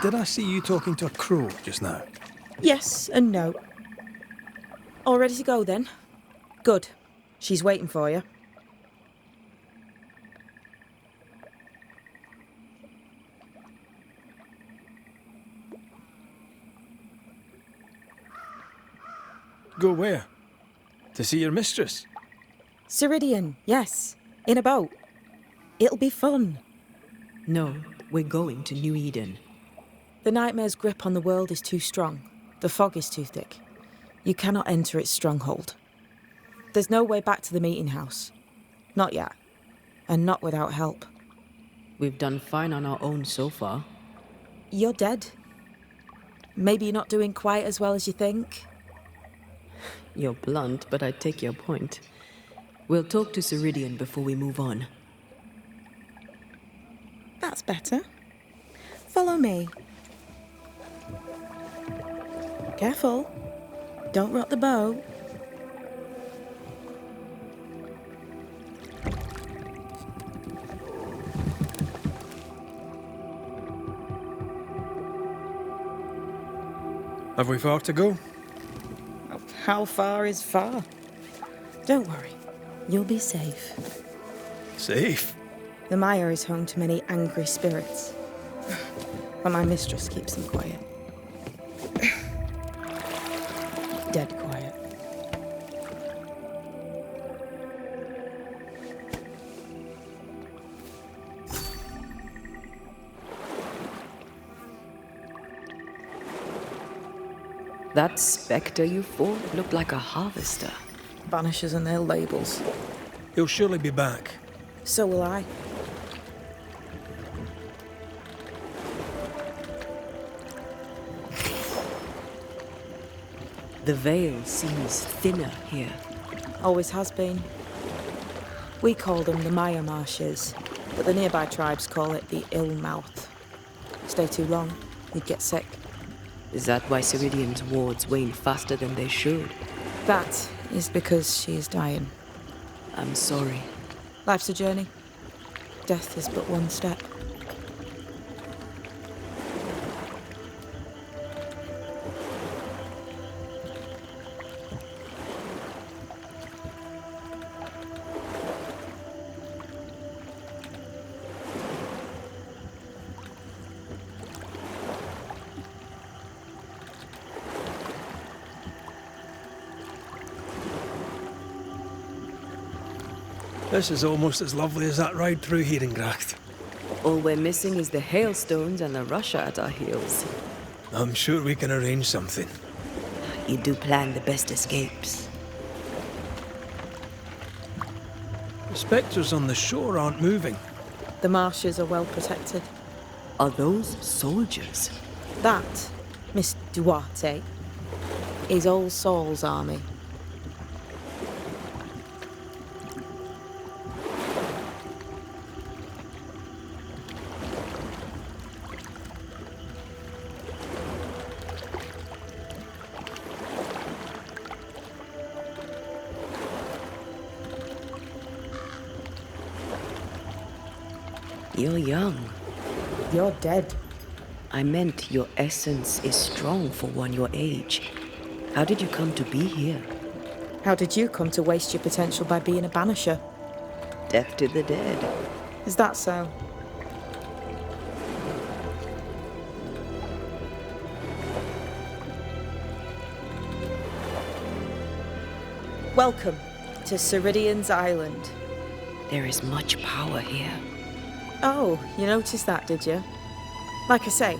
Did I see you talking to a crow just now? Yes and no. All ready to go then? Good. She's waiting for you. Go where? To see your mistress? Ceridian, yes. In a boat. It'll be fun. No, we're going to New Eden. The nightmare's grip on the world is too strong. The fog is too thick. You cannot enter its stronghold. There's no way back to the meeting house. Not yet. And not without help. We've done fine on our own so far. You're dead. Maybe you're not doing quite as well as you think. You're blunt, but I take your point. We'll talk to Ceridian before we move on. That's better. Follow me. Careful. Don't rock the boat. Have we far to go? How far is far? Don't worry. You'll be safe. Safe? The mire is home to many angry spirits. But my mistress keeps them quiet. Dead quiet. That spectre you fought looked like a harvester. Banishers and their labels. He'll surely be back. So will I. The veil seems thinner here. Always has been. We call them the Mire Marshes, but the nearby tribes call it the Ill Mouth. Stay too long, you'd get sick. Is that why Ceridian's wards wane faster than they should? That is because she is dying. I'm sorry. Life's a journey. Death is but one step. This is almost as lovely as that ride through Herengracht. All we're missing is the hailstones and the Russia at our heels. I'm sure we can arrange something. You do plan the best escapes. The spectres on the shore aren't moving. The marshes are well protected. Are those soldiers? That, Miss Duarte, is All Saul's army. You're young. You're dead. I meant your essence is strong for one your age. How did you come to be here? How did you come to waste your potential by being a banisher? Death to the dead. Is that so? Welcome to Ceridian's Island. There is much power here. Oh, you noticed that, did you? Like I say,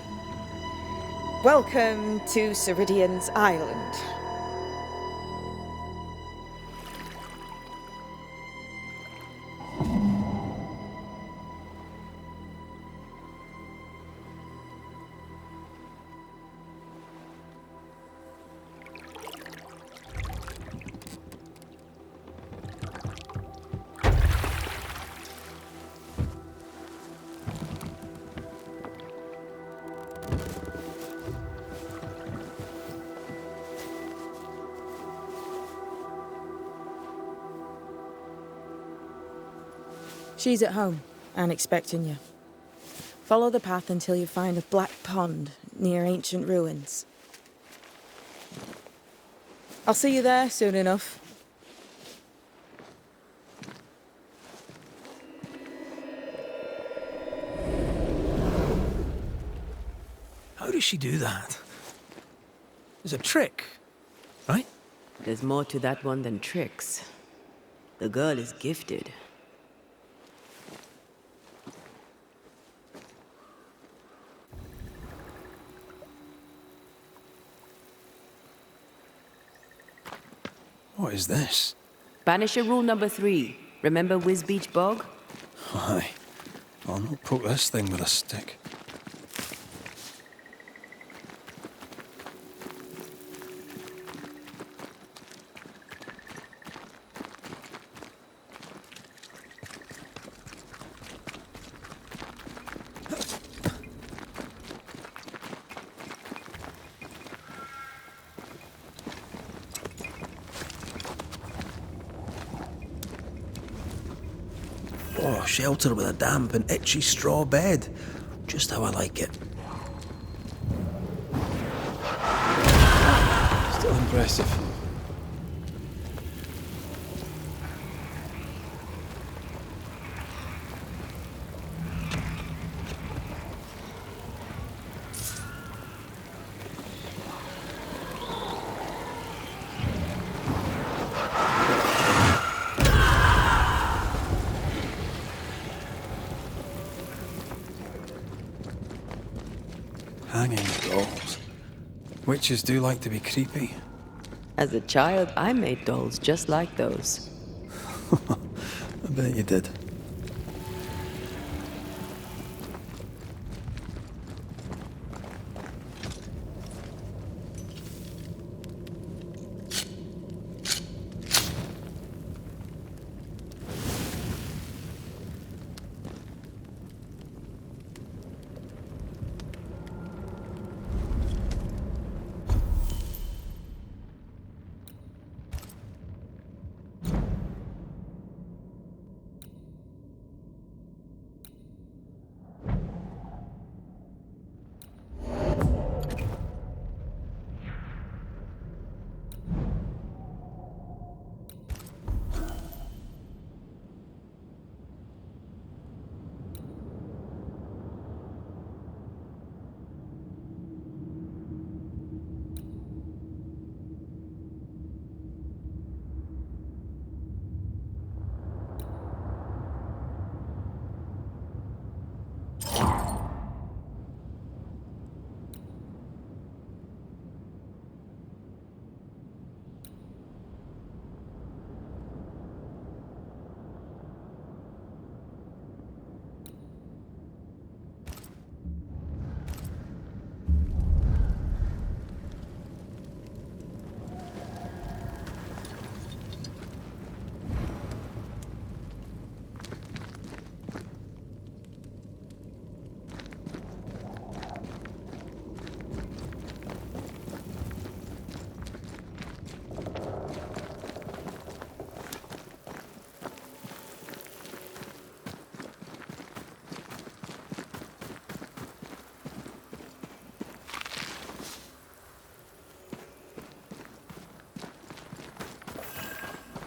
welcome to Ceridian's Island. She's at home and expecting you. Follow the path until you find a black pond near ancient ruins. I'll see you there soon enough. How does she do that? It's a trick, right? There's more to that one than tricks. The girl is gifted. What is this? Banisher rule number 3. Remember Wisbeach Bog? Aye. I'll not poke this thing with a stick. Oh, shelter with a damp and itchy straw bed. Just how I like it. Still impressive. Hanging dolls. Witches do like to be creepy. As a child, I made dolls just like those. I bet you did.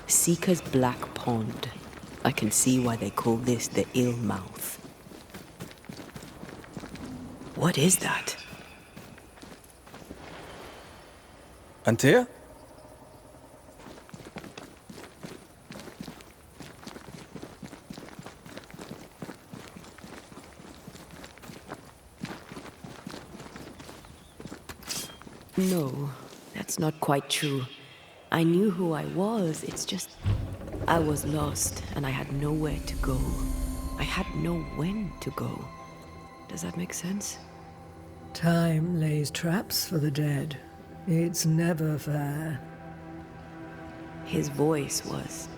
Seeker's Black Pond. I can see why they call this the Ill Mouth. What is that? Antea? No, that's not quite true. I knew who I was, it's just... I was lost, and I had nowhere to go. I had no when to go. Does that make sense? Time lays traps for the dead. It's never fair. His voice was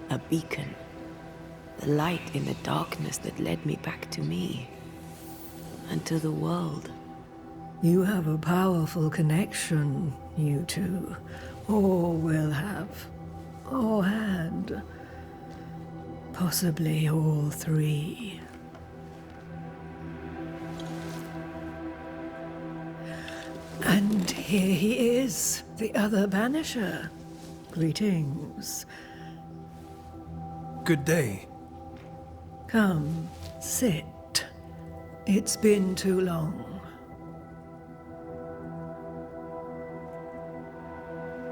a beacon. The light in the darkness that led me back to me. And to the world. You have a powerful connection, you two. Or will have. Or had. Possibly all three. And here he is, the other Banisher. Greetings. Good day. Come, sit. It's been too long.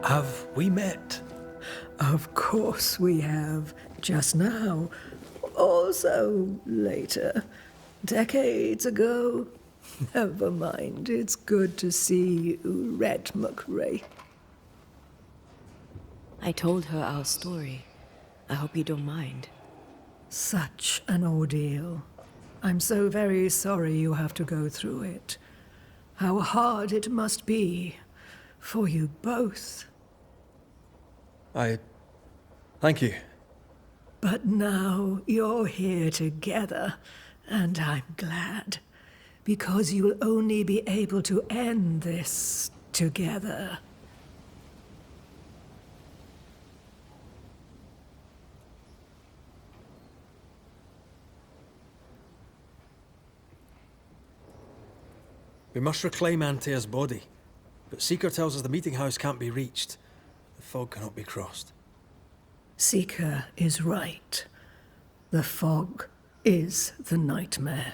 Have we met? Of course we have. Just now. Also later. Decades ago. Never mind. It's good to see you, Red McRae. I told her our story. I hope you don't mind. Such an ordeal. I'm so very sorry you have to go through it. How hard it must be for you both. Thank you. But now you're here together, and I'm glad. Because you'll only be able to end this together. We must reclaim Antea's body, but Seeker tells us the meeting house can't be reached. The fog cannot be crossed. Seeker is right. The fog is the nightmare.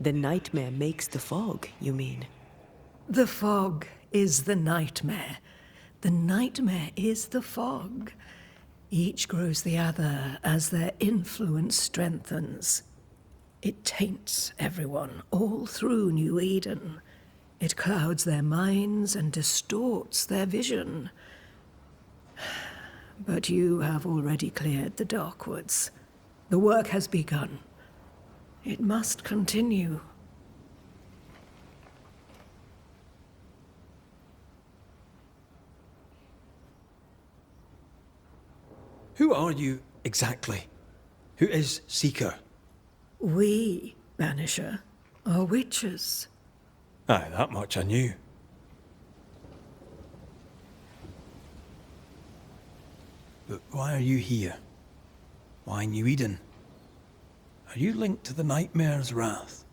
The nightmare makes the fog, you mean? The fog is the nightmare. The nightmare is the fog. Each grows the other as their influence strengthens. It taints everyone all through New Eden. It clouds their minds and distorts their vision. But you have already cleared the Darkwoods. The work has begun. It must continue. Who are you exactly? Who is Seeker? We, Banisher, are witches. Aye, that much I knew. But why are you here? Why New Eden? Are you linked to the Nightmare's wrath?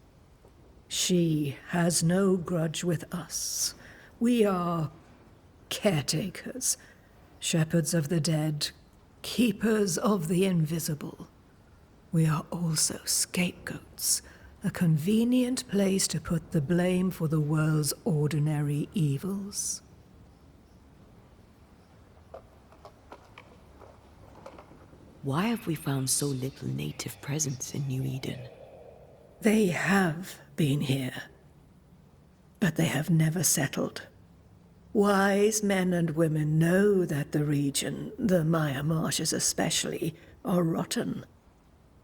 She has no grudge with us. We are caretakers, shepherds of the dead, keepers of the invisible. We are also scapegoats, a convenient place to put the blame for the world's ordinary evils. Why have we found so little native presence in New Eden? They have been here, but they have never settled. Wise men and women know that the region, the Maya Marshes especially, are rotten.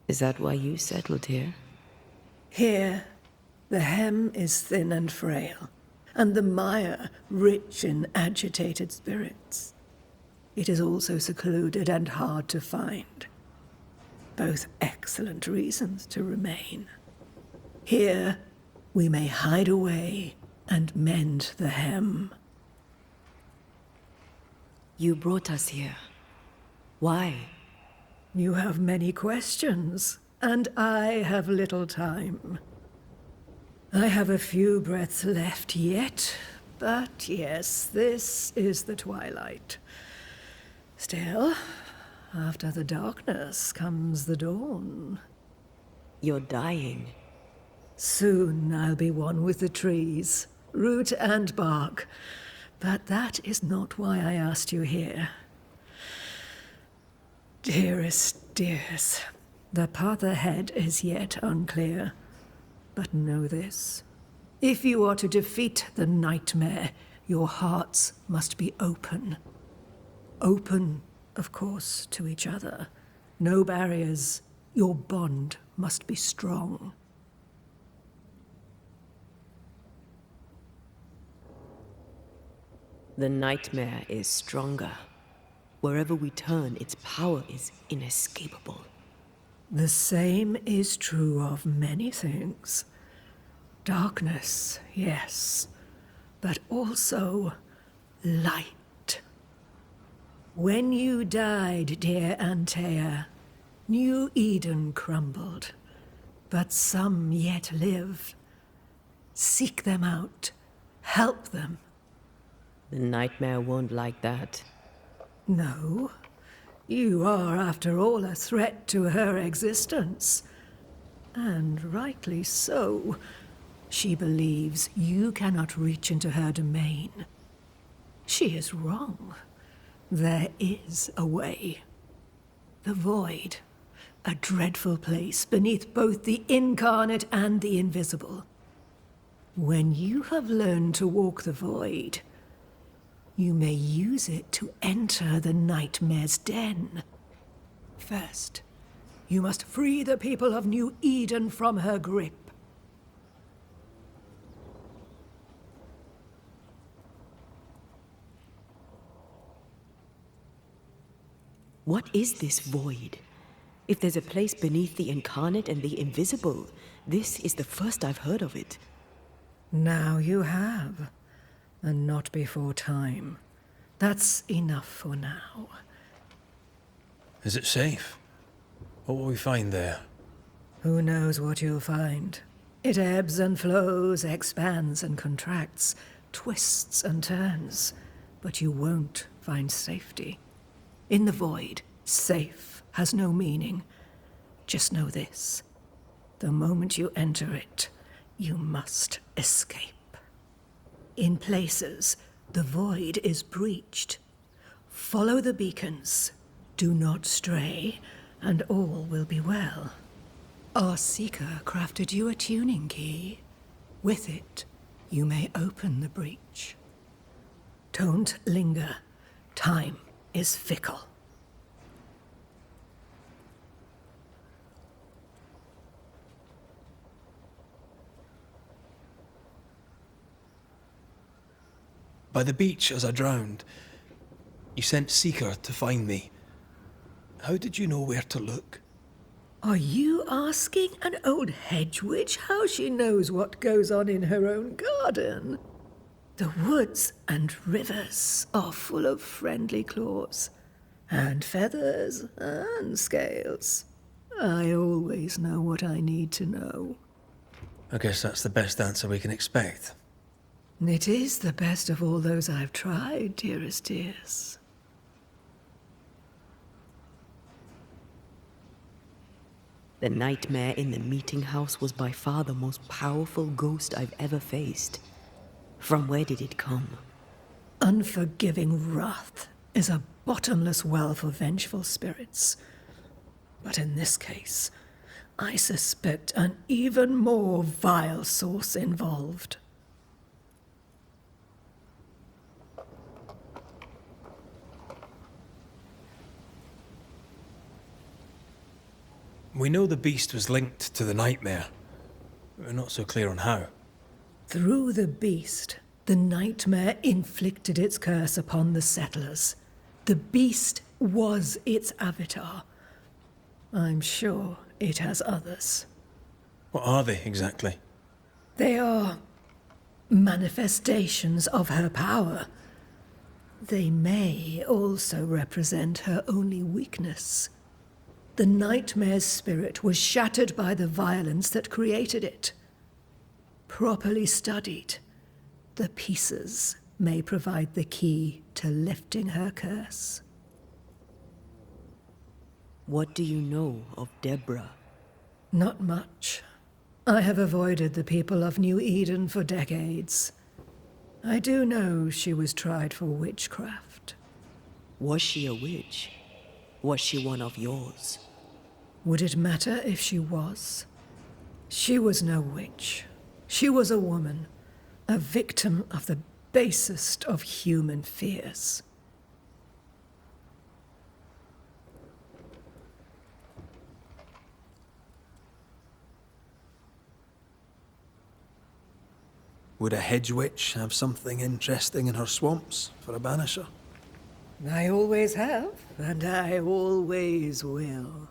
Is that why you settled here? Here, the hem is thin and frail, and the Maya rich in agitated spirits. It is also secluded and hard to find. Both excellent reasons to remain. Here, we may hide away and mend the hem. You brought us here. Why? You have many questions, and I have little time. I have a few breaths left yet, but yes, this is the twilight. Still, after the darkness comes the dawn. You're dying. Soon I'll be one with the trees, root and bark. But that is not why I asked you here. Dearest dears, the path ahead is yet unclear. But know this. If you are to defeat the nightmare, your hearts must be open. Open, of course, to each other. No barriers. Your bond must be strong. The nightmare is stronger. Wherever we turn, its power is inescapable. The same is true of many things. Darkness, yes, but also light. When you died, dear Antea, New Eden crumbled, but some yet live. Seek them out. Help them. The nightmare won't like that. No. You are, after all, a threat to her existence. And rightly so. She believes you cannot reach into her domain. She is wrong. There is a way. The void. A dreadful place beneath both the incarnate and the invisible. When you have learned to walk the void, you may use it to enter the nightmare's den. First, you must free the people of New Eden from her grip. What is this void? If there's a place beneath the incarnate and the invisible, this is the first I've heard of it. Now you have, and not before time. That's enough for now. Is it safe? What will we find there? Who knows what you'll find? It ebbs and flows, expands and contracts, twists and turns, but you won't find safety. In the void, safe has no meaning. Just know this. The moment you enter it, you must escape. In places, the void is breached. Follow the beacons. Do not stray, and all will be well. Our seeker crafted you a tuning key. With it, you may open the breach. Don't linger. Time is fickle. By the beach as I drowned, you sent Seeker to find me. How did you know where to look? Are you asking an old hedge witch how she knows what goes on in her own garden? The woods and rivers are full of friendly claws, and feathers and scales. I always know what I need to know. I guess that's the best answer we can expect. It is the best of all those I've tried, dearest dears. The nightmare in the meeting house was by far the most powerful ghost I've ever faced. From where did it come? Unforgiving wrath is a bottomless well for vengeful spirits. But in this case, I suspect an even more vile source involved. We know the beast was linked to the nightmare. We're not so clear on how. Through the beast, the nightmare inflicted its curse upon the settlers. The beast was its avatar. I'm sure it has others. What are they exactly? They are manifestations of her power. They may also represent her only weakness. The nightmare's spirit was shattered by the violence that created it. Properly studied, the pieces may provide the key to lifting her curse. What do you know of Deborah? Not much. I have avoided the people of New Eden for decades. I do know she was tried for witchcraft. Was she a witch? Was she one of yours? Would it matter if she was? She was no witch. She was a woman, a victim of the basest of human fears. Would a hedge witch have something interesting in her swamps for a banisher? I always have, and I always will.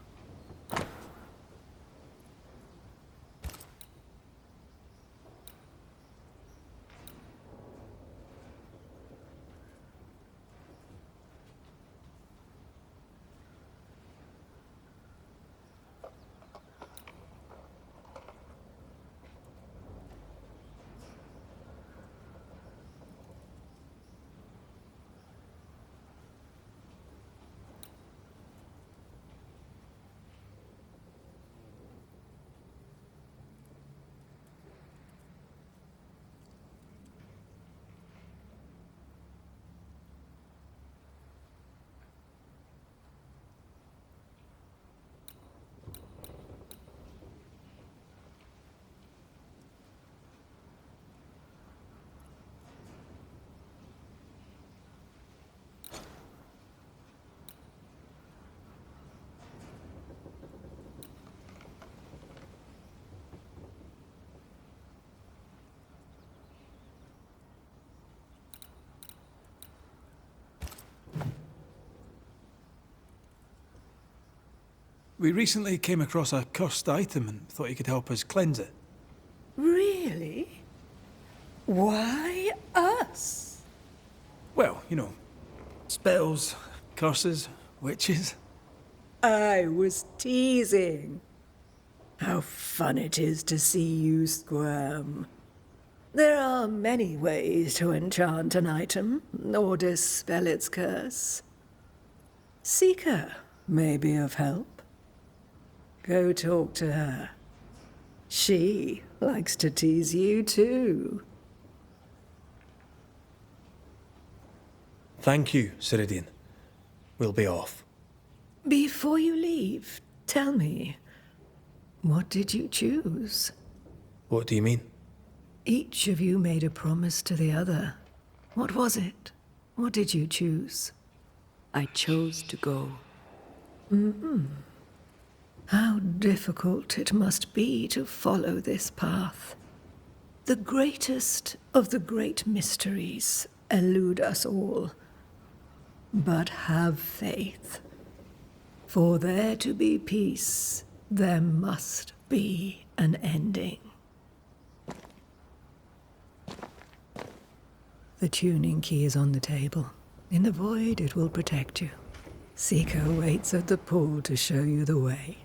We recently came across a cursed item and thought you could help us cleanse it. Really? Why us? Well, spells, curses, witches. I was teasing. How fun it is to see you squirm. There are many ways to enchant an item or dispel its curse. Seeker may be of help. Go talk to her. She likes to tease you too. Thank you, Ceridian. We'll be off. Before you leave, tell me, what did you choose? What do you mean? Each of you made a promise to the other. What was it? What did you choose? I chose to go. How difficult it must be to follow this path. The greatest of the great mysteries elude us all. But have faith. For there to be peace, there must be an ending. The tuning key is on the table. In the void, it will protect you. Seeker waits at the pool to show you the way.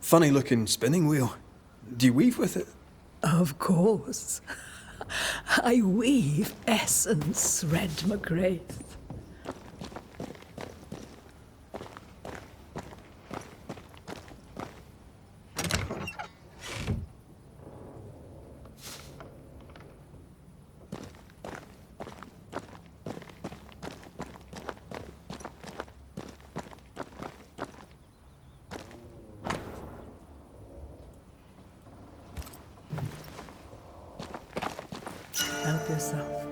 Funny looking spinning wheel. Do you weave with it? Of course. I weave essence, Red McGrath. Help yourself,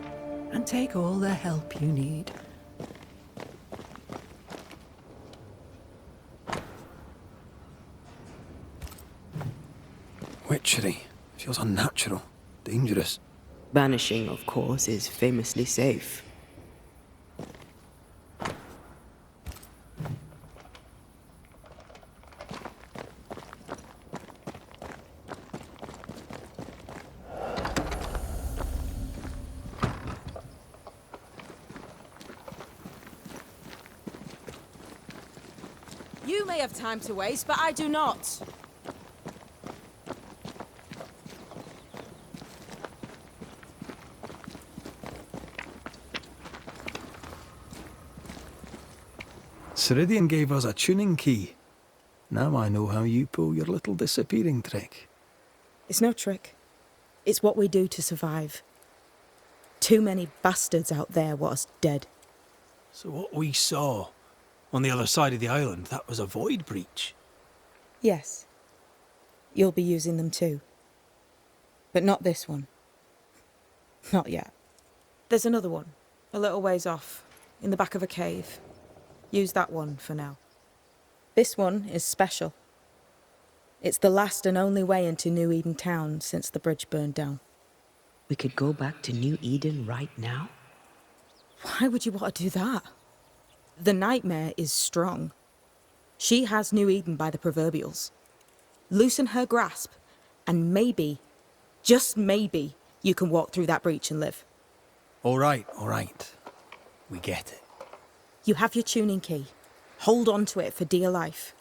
and take all the help you need. Witchery. Feels unnatural. Dangerous. Banishing, of course, is famously safe. You may have time to waste, but I do not. Ceridian gave us a tuning key. Now I know how you pull your little disappearing trick. It's no trick. It's what we do to survive. Too many bastards out there want us dead. So what we saw on the other side of the island, that was a void breach. Yes. You'll be using them too. But not this one. Not yet. There's another one, a little ways off, in the back of a cave. Use that one for now. This one is special. It's the last and only way into New Eden town since the bridge burned down. We could go back to New Eden right now? Why would you want to do that? The nightmare is strong. She has New Eden by the proverbials. Loosen her grasp, and maybe, just maybe, you can walk through that breach and live. All right. We get it. You have your tuning key. Hold on to it for dear life.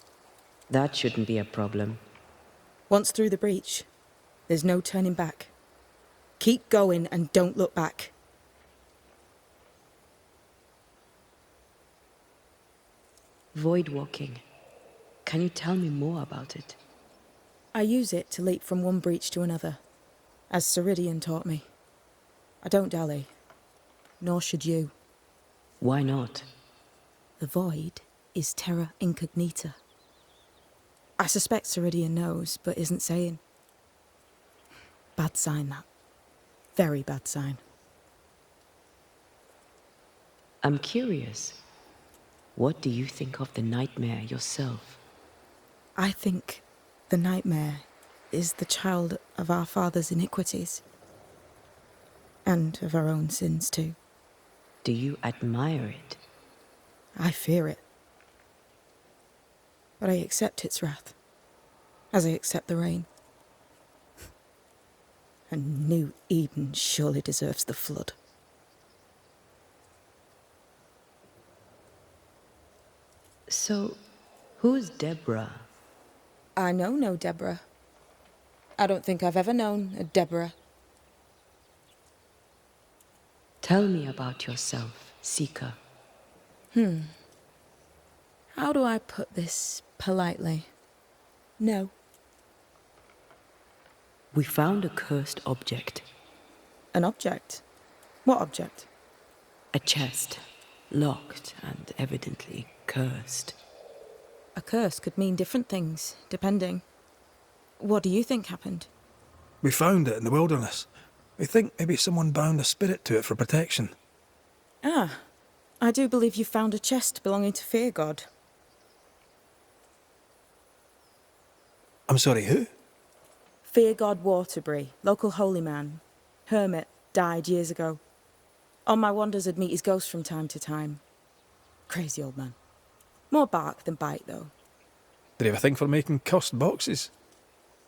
That shouldn't be a problem. Once through the breach, there's no turning back. Keep going and don't look back. Void walking. Can you tell me more about it? I use it to leap from one breach to another, as Ceridian taught me. I don't dally, nor should you. Why not? The void is terra incognita. I suspect Ceridian knows, but isn't saying. Bad sign, that. Very bad sign. I'm curious. What do you think of the nightmare yourself? I think the nightmare is the child of our father's iniquities. And of our own sins, too. Do you admire it? I fear it. But I accept its wrath, as I accept the rain. And New Eden surely deserves the flood. So, who's Deborah? I know no Deborah. I don't think I've ever known a Deborah. Tell me about yourself, Seeker. How do I put this politely? No. We found a cursed object. An object? What object? A chest, locked and evidently cursed. A curse could mean different things, depending. What do you think happened? We found it in the wilderness. We think maybe someone bound a spirit to it for protection. Ah, I do believe you found a chest belonging to Fear God. I'm sorry, who? Fear God Waterbury, local holy man. Hermit, died years ago. On my wanders I'd meet his ghost from time to time. Crazy old man. More bark than bite, though. Did he have a thing for making cursed boxes?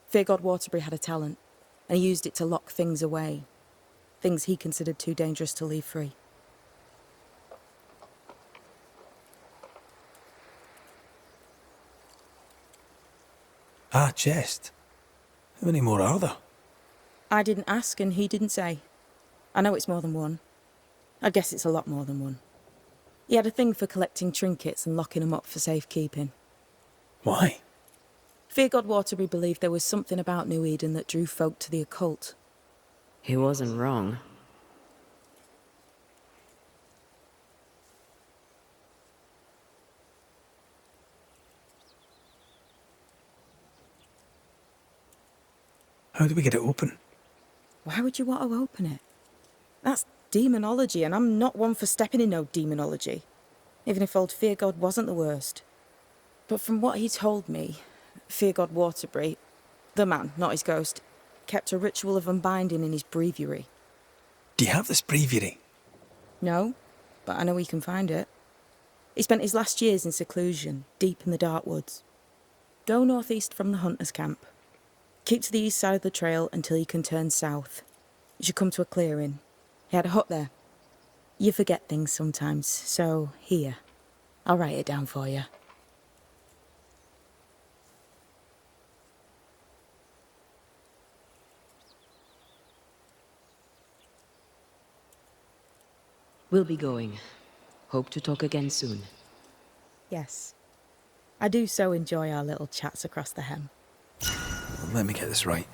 Fear God Waterbury had a talent, and he used it to lock things away. Things he considered too dangerous to leave free. Ah, chest. How many more are there? I didn't ask, and he didn't say. I know it's more than one. I guess it's a lot more than one. He had a thing for collecting trinkets and locking them up for safekeeping. Why? Fear God Waterbury believed there was something about New Eden that drew folk to the occult. He wasn't wrong. How do we get it open? Why would you want to open it? That's demonology, and I'm not one for stepping in no demonology, even if old Fear God wasn't the worst. But from what he told me, Fear God Waterbury, the man, not his ghost, kept a ritual of unbinding in his breviary. Do you have this breviary? No, but I know he can find it. He spent his last years in seclusion, deep in the dark woods. Go northeast from the hunter's camp. Keep to the east side of the trail until you can turn south. You should come to a clearing. He had a hut there. You forget things sometimes, so here. I'll write it down for you. We'll be going. Hope to talk again soon. Yes. I do so enjoy our little chats across the hem. Let me get this right.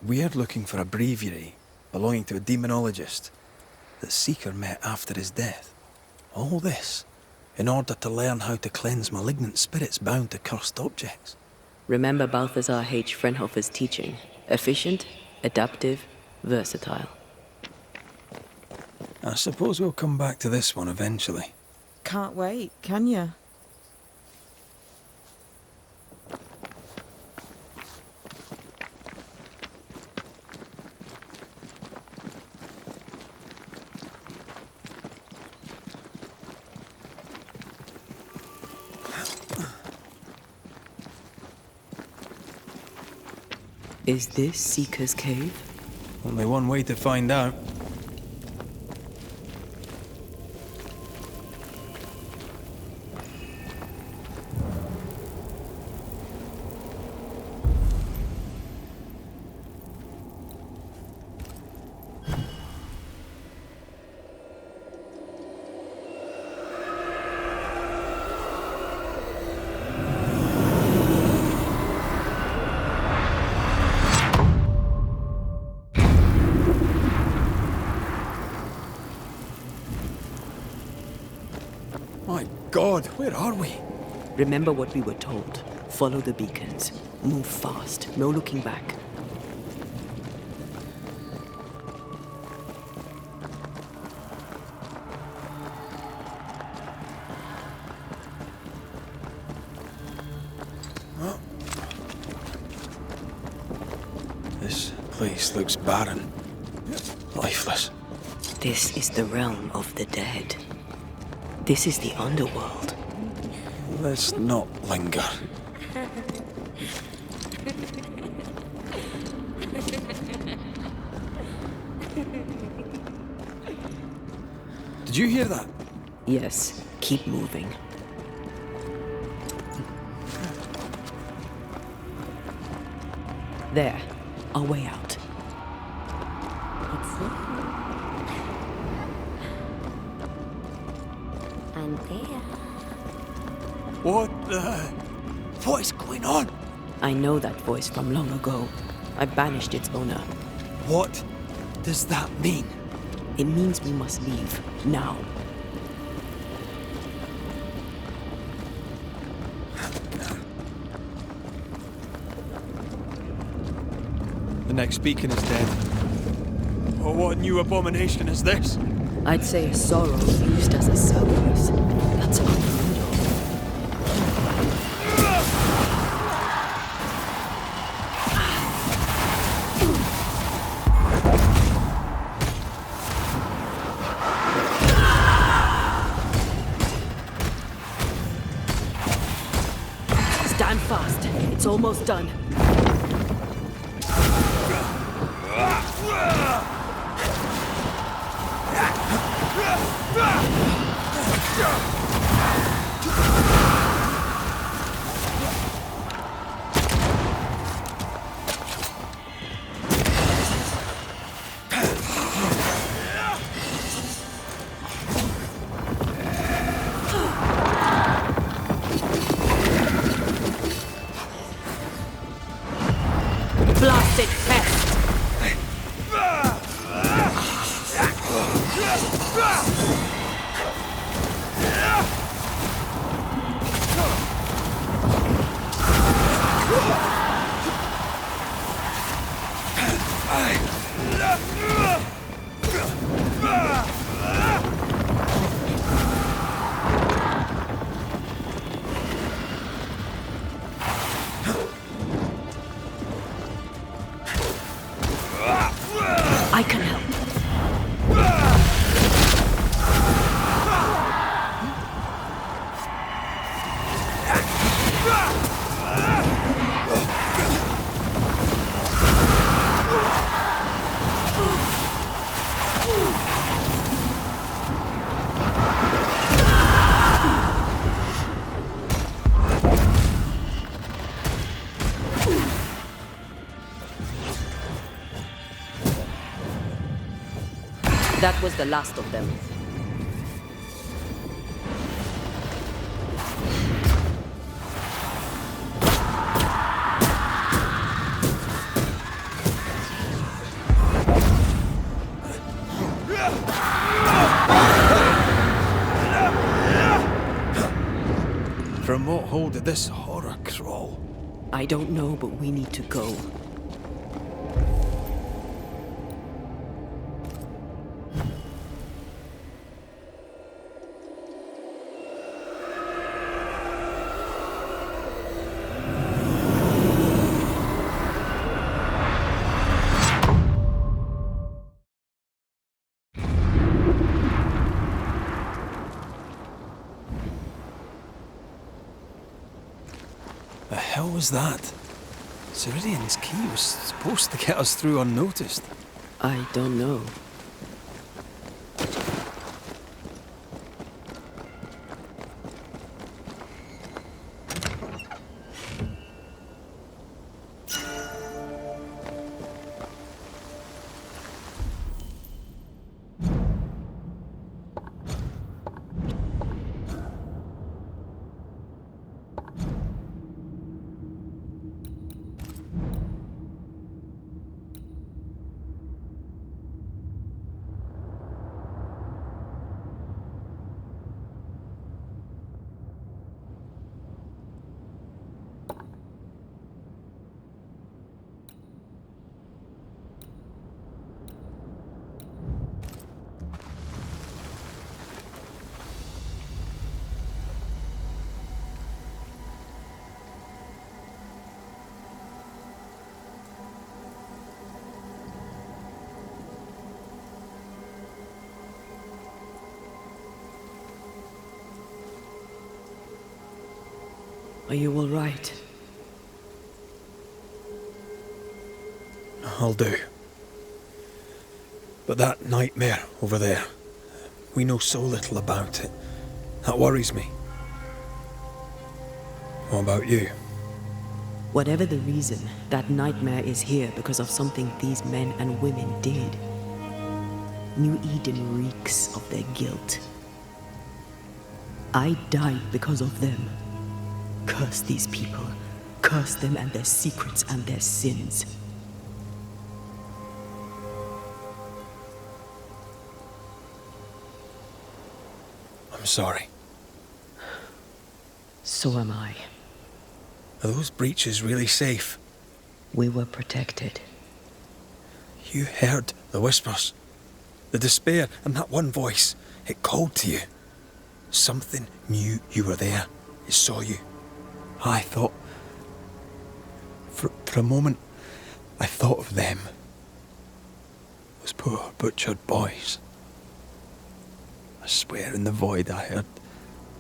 We're looking for a breviary belonging to a demonologist that Seeker met after his death. All this in order to learn how to cleanse malignant spirits bound to cursed objects. Remember Balthazar H. Frenhofer's teaching. Efficient, adaptive, versatile. I suppose we'll come back to this one eventually. Can't wait, can you? Is this Seeker's Cave? Only one way to find out. My God, where are we? Remember what we were told. Follow the beacons. Move fast. No looking back. place looks barren, lifeless. This is the realm of the dead. This is the underworld. Let's not linger. Did you hear that? Yes, keep moving. There, our way out. And there. What is going on? I know that voice from long ago. I banished its owner. What does that mean? It means we must leave, now. The next beacon is dead. Oh, what new abomination is this? I'd say a sorrow used as a Cerberus. That's unheard of. Stand fast. It's almost done. Blasted pest! I can help. That was the last of them. From what hole did this horror crawl? I don't know, but we need to go. The hell was that? Ceridian's key was supposed to get us through unnoticed. I don't know. Are you all right? I'll do. But that nightmare over there, we know so little about it. That worries me. What about you? Whatever the reason, that nightmare is here because of something these men and women did. New Eden reeks of their guilt. I died because of them. Curse these people. Curse them and their secrets and their sins. I'm sorry. So am I. Are those breaches really safe? We were protected. You heard the whispers, the despair, and that one voice. It called to you. Something knew you were there. It saw you. I thought... For a moment, I thought of them. Those poor butchered boys. I swear in the void I heard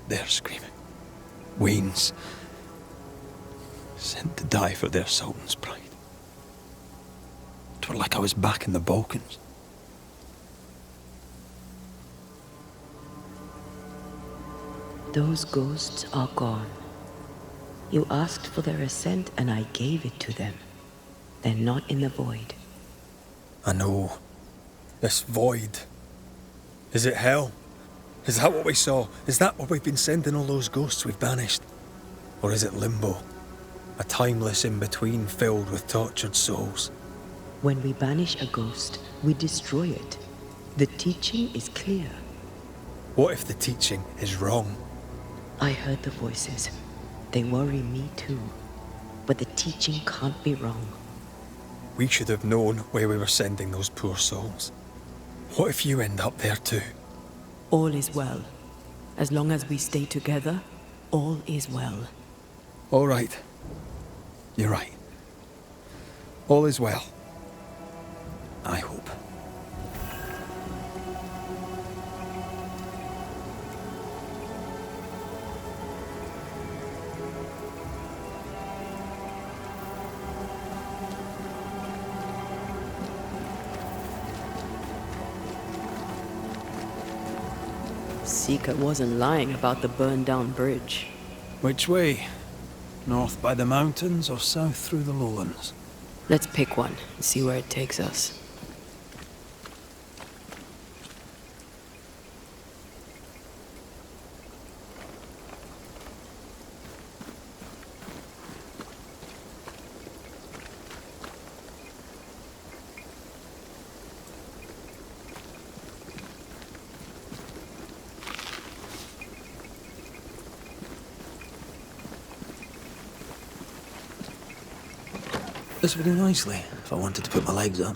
their screaming. Wains. Sent to die for their sultan's pride. 'Twere like I was back in the Balkans. Those ghosts are gone. You asked for their ascent and I gave it to them. They're not in the void. I know. This void. Is it hell? Is that what we saw? Is that where we've been sending all those ghosts we've banished? Or is it limbo? A timeless in-between filled with tortured souls? When we banish a ghost, we destroy it. The teaching is clear. What if the teaching is wrong? I heard the voices. They worry me too. But the teaching can't be wrong. We should have known where we were sending those poor souls. What if you end up there too? All is well. As long as we stay together, all is well. All right. You're right. All is well. I hope. Seeker wasn't lying about the burned-down bridge. Which way? North by the mountains or south through the lowlands? Let's pick one and see where it takes us. This would do nicely if I wanted to put my legs up.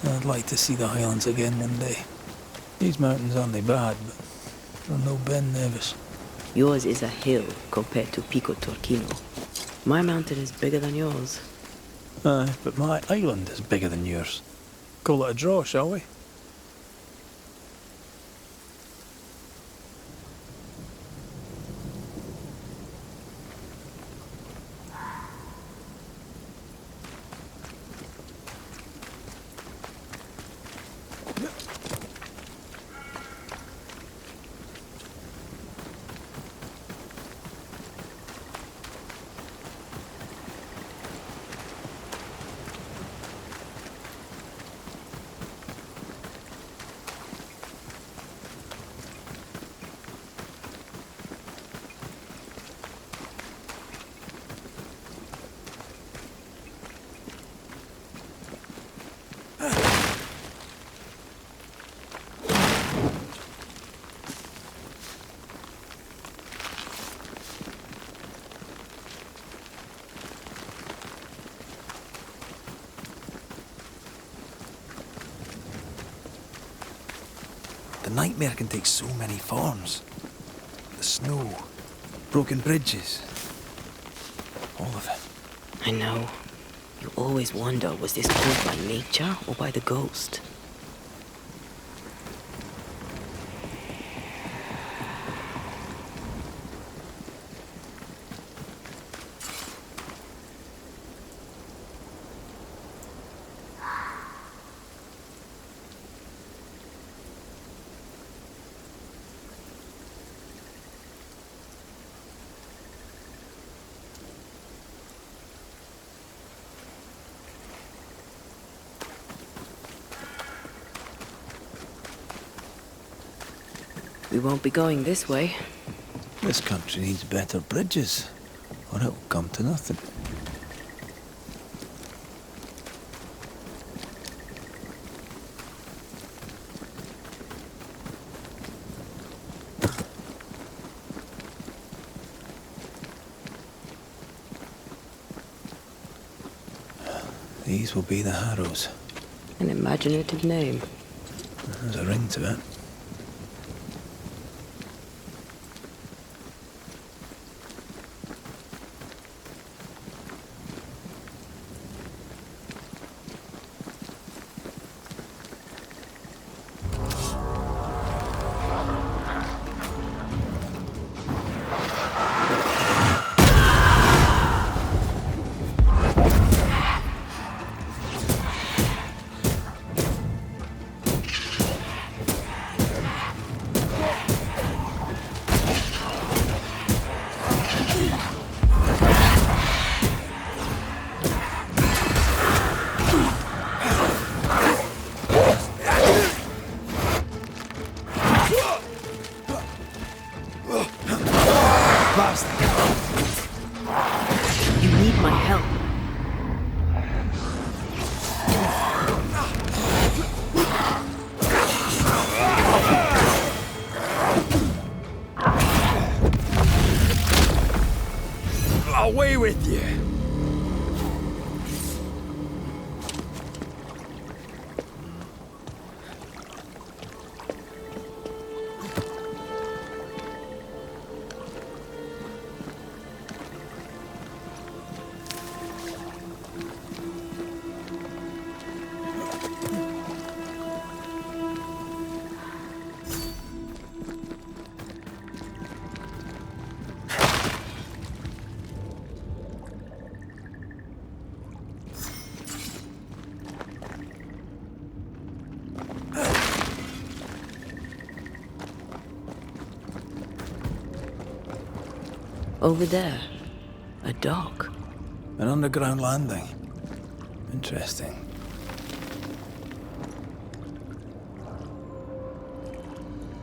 I'd like to see the Highlands again one day. These mountains aren't they bad, but they're no Ben Nevis. Yours is a hill compared to Pico Torquino. My mountain is bigger than yours. Aye, but my island is bigger than yours. Call it a draw, shall we? The nightmare can take so many forms. The snow, broken bridges, all of it. I know. You always wonder, was this caused by nature or by the ghost? We won't be going this way. This country needs better bridges, or it'll come to nothing. These will be the Harrows. An imaginative name. There's a ring to it. You need my help. Away with you! Over there, a dock. An underground landing. Interesting.